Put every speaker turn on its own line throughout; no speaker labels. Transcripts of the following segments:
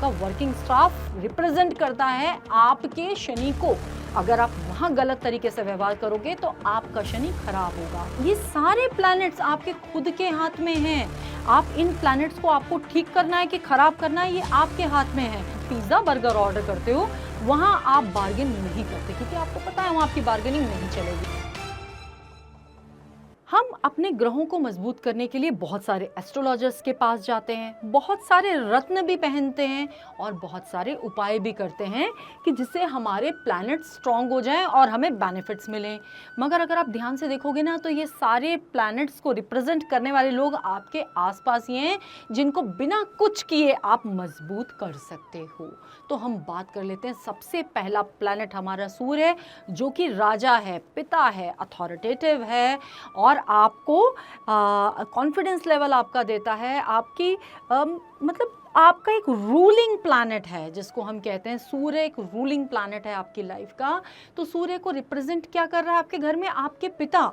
आपका working staff represent करता है आपके शनि को। अगर आप वहां गलत तरीके से व्यवहार करोगे तो आपका शनि खराब होगा। ये सारे प्लैनेट्स आपके खुद के हाथ में हैं। आप इन प्लैनेट्स को आपको ठीक करना है कि खराब करना है, ये आपके हाथ में है। पिज्जा बर्गर ऑर्डर करते हो, वहां आप बार्गेन नहीं करते क्योंकि आपको पता है वहां आपकी बार्गेनिंग नहीं चलेगी। हम अपने ग्रहों को मजबूत करने के लिए बहुत सारे एस्ट्रोलॉजर्स के पास जाते हैं, बहुत सारे रत्न भी पहनते हैं और बहुत सारे उपाय भी करते हैं कि जिससे हमारे प्लैनेट स्ट्रांग हो जाएं और हमें बेनिफिट्स मिलें। मगर अगर आप ध्यान से देखोगे ना तो ये सारे प्लैनेट्स को रिप्रेजेंट करने वाले लोग आपके आसपास ही हैं जिनको बिना कुछ किए आप मजबूत कर सकते हो। तो हम बात कर लेते हैं। सबसे पहला प्लैनेट हमारा सूर्य है, जो कि राजा है, पिता है, अथॉरिटेटिव है और आपको कॉन्फिडेंस लेवल आपका देता है। आपकी मतलब आपका एक रूलिंग प्लैनेट है जिसको हम कहते हैं सूर्य, एक रूलिंग प्लैनेट है आपकी लाइफ का। तो सूर्य को रिप्रेजेंट क्या कर रहा है आपके घर में? आपके पिता,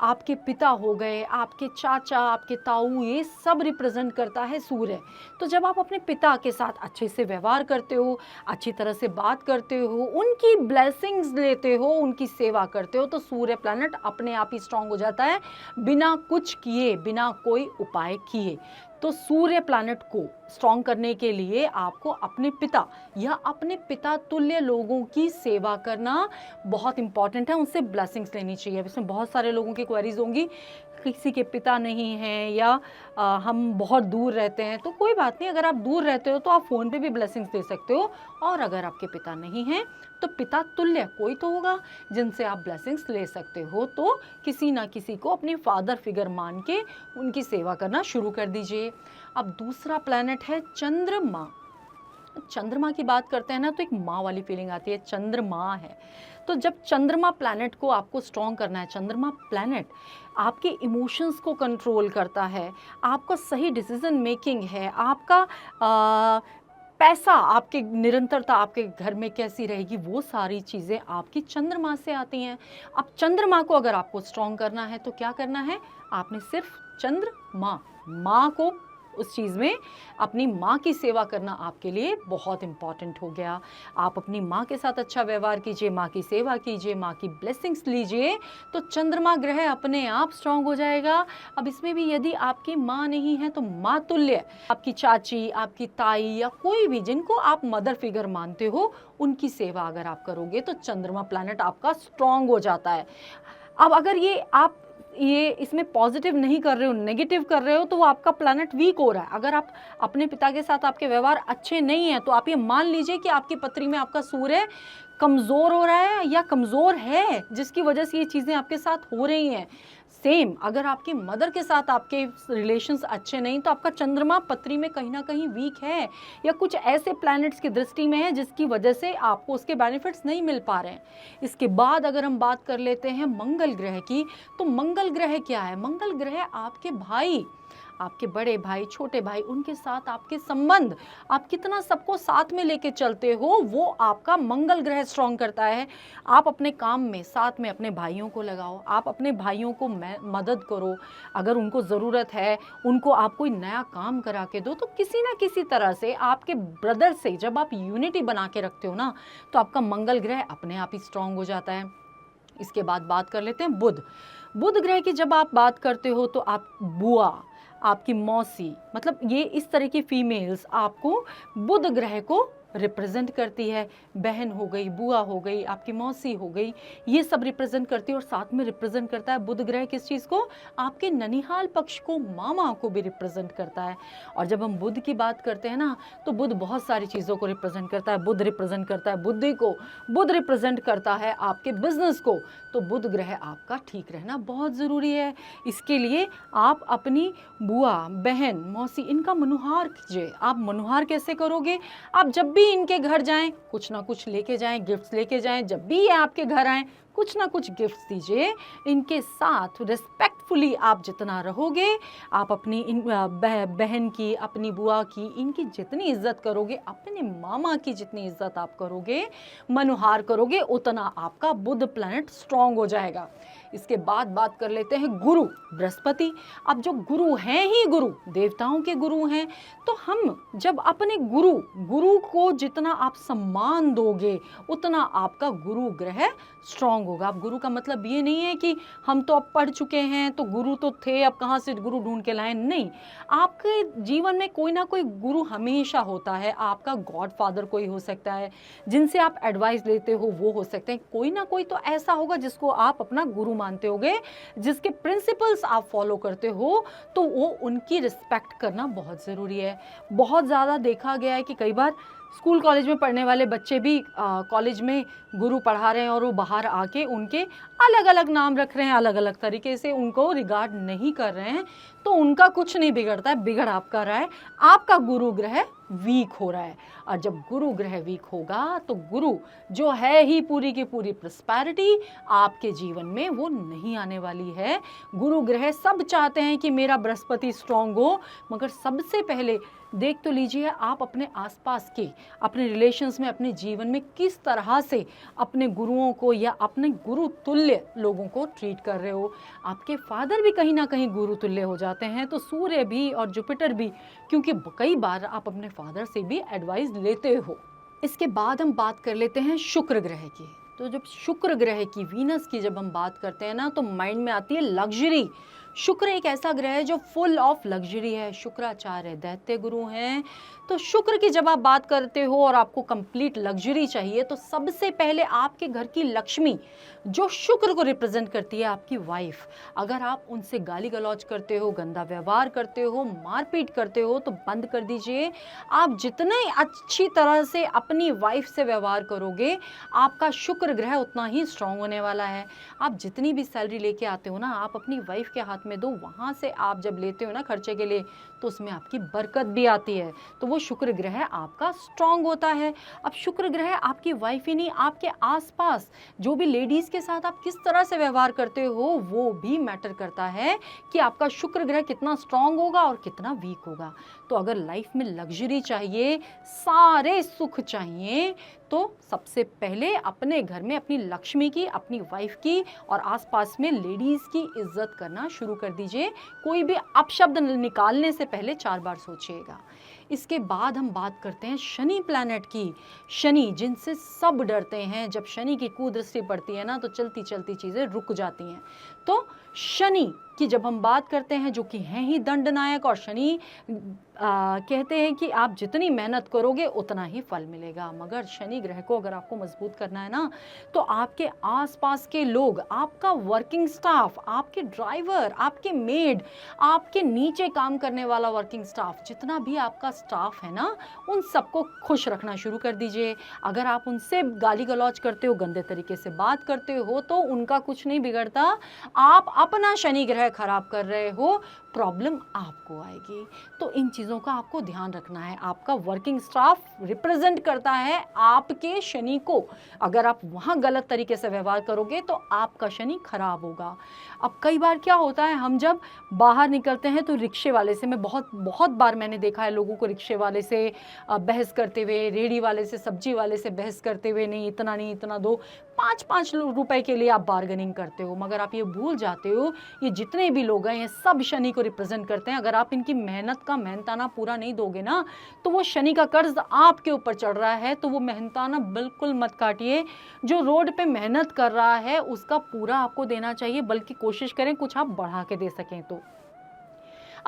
आपके पिता हो गए, आपके चाचा, आपके ताऊ, ये सब रिप्रेजेंट करता है सूर्य। तो जब आप अपने पिता के साथ अच्छे से व्यवहार करते हो, अच्छी तरह से बात करते हो, उनकी ब्लेसिंग्स लेते हो, उनकी सेवा करते हो, तो सूर्य प्लैनेट अपने आप ही स्ट्रांग हो जाता है बिना कुछ किए, बिना कोई उपाय किए। तो सूर्य प्लैनेट को स्ट्रांग करने के लिए आपको अपने पिता या अपने पिता तुल्य लोगों की सेवा करना बहुत इंपॉर्टेंट है, उनसे ब्लेसिंग्स लेनी चाहिए। इसमें बहुत सारे लोगों की क्वेरीज होंगी, किसी के पिता नहीं हैं या हम बहुत दूर रहते हैं। तो कोई बात नहीं, अगर आप दूर रहते हो तो आप फ़ोन पे भी ब्लेसिंग्स दे सकते हो। और अगर आपके पिता नहीं हैं तो पिता तुल्य कोई तो होगा जिनसे आप ब्लेसिंग्स ले सकते हो। तो किसी ना किसी को अपनी फादर फिगर मान के उनकी सेवा करना शुरू कर दीजिए। अब दूसरा प्लैनेट है चंद्रमा। चंद्रमा की बात करते हैं ना तो एक माँ वाली फीलिंग आती है, चंद्रमा है। तो जब चंद्रमा प्लैनेट को आपको स्ट्रॉन्ग करना है, चंद्रमा प्लैनेट आपके इमोशंस को कंट्रोल करता है, आपका सही डिसीजन मेकिंग है, आपका पैसा, आपके निरंतरता आपके घर में कैसी रहेगी, वो सारी चीज़ें आपकी चंद्रमा से आती हैं। अब चंद्रमा को अगर आपको स्ट्रॉन्ग करना है तो क्या करना है? आपने सिर्फ चंद्रमा, माँ को, उस चीज़ में अपनी माँ की सेवा करना आपके लिए बहुत इम्पॉर्टेंट हो गया। आप अपनी माँ के साथ अच्छा व्यवहार कीजिए, माँ की सेवा कीजिए, माँ की ब्लेसिंग्स लीजिए, तो चंद्रमा ग्रह अपने आप स्ट्रांग हो जाएगा। अब इसमें भी यदि आपकी माँ नहीं है तो माँ तुल्य, आपकी चाची, आपकी ताई या कोई भी जिनको आप मदर फिगर मानते हो, उनकी सेवा अगर आप करोगे तो चंद्रमा प्लैनेट आपका स्ट्रांग हो जाता है। अब अगर ये इसमें पॉजिटिव नहीं कर रहे हो, नेगेटिव कर रहे हो, तो वो आपका प्लैनेट वीक हो रहा है। अगर आप अपने पिता के साथ आपके व्यवहार अच्छे नहीं हैं तो आप ये मान लीजिए कि आपकी पत्री में आपका सूर्य कमज़ोर हो रहा है या कमज़ोर है, जिसकी वजह से ये चीज़ें आपके साथ हो रही हैं। सेम अगर आपकी मदर के साथ आपके रिलेशंस अच्छे नहीं तो आपका चंद्रमा पत्री में कहीं ना कहीं वीक है या कुछ ऐसे प्लैनेट्स की दृष्टि में है जिसकी वजह से आपको उसके बेनिफिट्स नहीं मिल पा रहे हैं। इसके बाद अगर हम बात कर लेते हैं मंगल ग्रह की, तो मंगल ग्रह क्या है? मंगल ग्रह आपके भाई, आपके बड़े भाई, छोटे भाई, उनके साथ आपके संबंध, आप कितना सबको साथ में लेके चलते हो, वो आपका मंगल ग्रह स्ट्रॉन्ग करता है। आप अपने काम में साथ में अपने भाइयों को लगाओ, आप अपने भाइयों को मदद करो, अगर उनको ज़रूरत है उनको आप कोई नया काम करा के दो। तो किसी ना किसी तरह से आपके ब्रदर से जब आप यूनिटी बना के रखते हो ना तो आपका मंगल ग्रह अपने आप ही स्ट्रॉन्ग हो जाता है। इसके बाद बात कर लेते हैं बुध। बुध ग्रह की जब आप बात करते हो तो आप बुआ, आपकी मौसी, मतलब ये इस तरह की फीमेल्स आपको बुध ग्रह को रिप्रेजेंट करती है। बहन हो गई, बुआ हो गई, आपकी मौसी हो गई, ये सब रिप्रेजेंट करती है। और साथ में रिप्रेजेंट करता है बुध ग्रह किस चीज़ को? आपके ननिहाल पक्ष को, मामा को भी रिप्रेजेंट करता है। और जब हम बुध की बात करते हैं ना तो बुध बहुत सारी चीज़ों को रिप्रेजेंट करता है। बुध रिप्रेजेंट करता है बुद्धि को, बुध रिप्रेजेंट करता है आपके बिजनेस को। तो बुध ग्रह आपका ठीक रहना बहुत ज़रूरी है। इसके लिए आप अपनी बुआ, बहन, मौसी, इनका मनुहार कीजिए। आप मनुहार कैसे करोगे? आप जब भी इनके घर जाएं कुछ ना कुछ लेके जाएं, गिफ्ट्स लेके जाएं। जब भी ये आपके घर आएं कुछ ना कुछ गिफ्ट्स दीजिए। इनके साथ रिस्पेक्टफुली आप जितना रहोगे, आप अपनी बहन की, अपनी बुआ की, इनकी जितनी इज्जत करोगे, अपने मामा की जितनी इज्जत आप करोगे, मनुहार करोगे, उतना आपका बुध प्लैनेट स्ट्रांग हो जाएगा। इसके बाद बात कर लेते हैं गुरु बृहस्पति। अब जो गुरु हैं ही गुरु, देवताओं के गुरु हैं, तो हम जब अपने गुरु को जितना आप सम्मान दोगे, उतना आपका गुरु ग्रह स्ट्रांग होगा। अब गुरु का मतलब ये नहीं है कि हम तो अब पढ़ चुके हैं तो गुरु तो थे, अब कहाँ से गुरु ढूंढ के लाएं। नहीं, आपके जीवन में कोई ना कोई गुरु हमेशा होता है। आपका गॉड फादर कोई हो सकता है, जिनसे आप एडवाइस लेते हो वो हो सकते हैं। कोई ना कोई तो ऐसा होगा जिसको आप अपना गुरु मानते होगे, जिसके प्रिंसिपल्स आप फॉलो करते हो, तो वो उनकी रिस्पेक्ट करना बहुत ज़रूरी है। बहुत ज़्यादा देखा गया है कि कई बार स्कूल कॉलेज में पढ़ने वाले बच्चे भी कॉलेज में गुरु पढ़ा रहे हैं और वो बाहर आके उनके अलग अलग नाम रख रहे हैं, अलग अलग तरीके से उनको रिगार्ड नहीं कर रहे हैं, तो उनका कुछ नहीं बिगड़ता है, बिगड़ आपका रहा है। आपका गुरु ग्रह वीक हो रहा है, और जब गुरु ग्रह वीक होगा तो गुरु जो है ही पूरी की पूरी प्रॉस्पेरिटी आपके जीवन में वो नहीं आने वाली है। गुरु ग्रह सब चाहते हैं कि मेरा बृहस्पति स्ट्रांग हो, मगर सबसे पहले देख तो लीजिए आप अपने आसपास के, अपने रिलेशंस में, अपने जीवन में किस तरह से अपने गुरुओं को या अपने गुरु तुल्य लोगों को ट्रीट कर रहे हो। आपके फादर भी कहीं ना कहीं गुरु तुल्य हो जाते हैं, तो सूर्य भी और जुपिटर भी, क्योंकि कई बार आप अपने फादर से भी एडवाइस लेते हो। इसके बाद हम बात कर लेते हैं शुक्र ग्रह की। तो जब शुक्र ग्रह की, वीनस की जब हम बात करते हैं ना, तो माइंड में आती है लग्जरी। शुक्र एक ऐसा ग्रह है जो फुल ऑफ लग्जरी है। शुक्राचार्य दैत्य गुरु हैं, तो शुक्र की जब आप बात करते हो और आपको कंप्लीट लग्जरी चाहिए, तो सबसे पहले आपके घर की लक्ष्मी जो शुक्र को रिप्रेजेंट करती है, आपकी वाइफ, अगर आप उनसे गाली गलौज करते हो, गंदा व्यवहार करते हो, मारपीट करते हो, तो बंद कर दीजिए। आप जितने अच्छी तरह से अपनी वाइफ से व्यवहार करोगे, आपका शुक्र ग्रह उतना ही स्ट्रांग होने वाला है। आप जितनी भी सैलरी लेके आते हो ना, आप अपनी वाइफ के हाथ में दो, वहाँ से आप जब लेते हो ना खर्चे के लिए, तो उसमें आपकी बरकत भी आती है, तो वो शुक्र ग्रह आपका स्ट्रांग होता है। अब शुक्र ग्रह आपकी वाइफ ही नहीं, आपके आसपास जो भी लेडीज़ के साथ आप किस तरह से व्यवहार करते हो वो भी मैटर करता है कि आपका शुक्र ग्रह कितना स्ट्रांग होगा और कितना वीक होगा। तो अगर लाइफ में लग्जरी चाहिए, सारे सुख चाहिए, तो सबसे पहले अपने घर में अपनी लक्ष्मी की, अपनी वाइफ की और आसपास में लेडीज़ की इज्जत करना शुरू कर दीजिए। कोई भी अपशब्द निकालने से पहले 4 बार सोचिएगा। इसके बाद हम बात करते हैं शनि प्लैनेट की। शनि जिनसे सब डरते हैं, जब शनि की कुदृष्टि पड़ती है ना, तो चलती चलती चीज़ें रुक जाती हैं। तो शनि की जब हम बात करते हैं, जो कि हैं ही दंडनायक, और शनि कहते हैं कि आप जितनी मेहनत करोगे उतना ही फल मिलेगा। मगर शनि ग्रह को अगर आपको मजबूत करना है ना, तो आपके आसपास के लोग, आपका वर्किंग स्टाफ, आपके ड्राइवर, आपके मेड, आपके नीचे काम करने वाला वर्किंग स्टाफ, जितना भी आपका स्टाफ है ना, उन सबको खुश रखना शुरू कर दीजिए। अगर आप उनसे गाली गलौज करते हो, गंदे तरीके से बात करते हो, तो उनका कुछ नहीं बिगड़ता, आप अपना शनि ग्रह खराब कर रहे हो, प्रॉब्लम आपको आएगी। तो इन चीज़ों का आपको ध्यान रखना है। आपका वर्किंग स्टाफ रिप्रेजेंट करता है आपके शनि को। अगर आप वहाँ गलत तरीके से व्यवहार करोगे तो आपका शनि खराब होगा। अब कई बार क्या होता है, हम जब बाहर निकलते हैं तो रिक्शे वाले से, मैं बहुत बार मैंने देखा है लोगों को रिक्शे वाले से बहस करते हुए, रेहड़ी वाले से, सब्जी वाले से बहस करते हुए, नहीं इतना दो, 5-5 रुपए के लिए आप बार्गेनिंग करते हो। मगर आप ये भूल जाते हो, ये जितने भी लोग हैं ये सब शनि को रिप्रेजेंट करते हैं। अगर आप इनकी मेहनत का मेहनताना पूरा नहीं दोगे ना, तो वो शनि का कर्ज आपके ऊपर चढ़ रहा है, तो वो मेहनताना बिल्कुल मत काटिए। जो रोड पे मेहनत कर रहा है उसका पूरा आपको देना चाहिए, बल्कि कोशिश करें कुछ आप बढ़ा के दे सकें तो।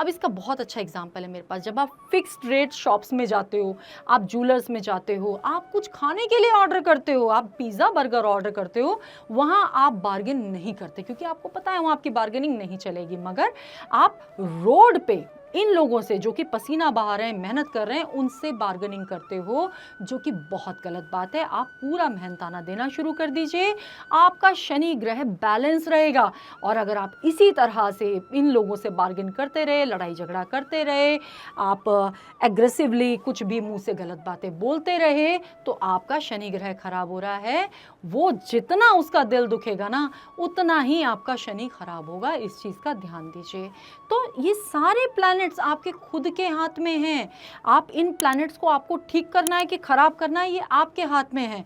अब इसका बहुत अच्छा एग्जाम्पल है मेरे पास। जब आप फिक्स्ड रेट शॉप्स में जाते हो, आप जूलर्स में जाते हो, आप कुछ खाने के लिए ऑर्डर करते हो, आप पिज़्ज़ा बर्गर ऑर्डर करते हो, वहाँ आप बार्गेन नहीं करते, क्योंकि आपको पता है वहाँ आपकी बार्गेनिंग नहीं चलेगी। मगर आप रोड पे इन लोगों से जो कि पसीना बहा रहे हैं, मेहनत कर रहे हैं, उनसे बार्गेनिंग करते हो, जो कि बहुत गलत बात है। आप पूरा मेहनताना देना शुरू कर दीजिए, आपका शनि ग्रह बैलेंस रहेगा। और अगर आप इसी तरह से इन लोगों से बार्गेन करते रहे, लड़ाई झगड़ा करते रहे, आप एग्रेसिवली कुछ भी मुंह से गलत बातें बोलते रहे, तो आपका शनि ग्रह खराब हो रहा है। वो जितना उसका दिल दुखेगा ना, उतना ही आपका शनि खराब होगा। इस चीज़ का ध्यान दीजिए। तो ये सारे प्लैनेट्स आपके खुद के हाथ में हैं। आप इन प्लैनेट्स को आपको ठीक करना है कि खराब करना है, ये आपके हाथ में है।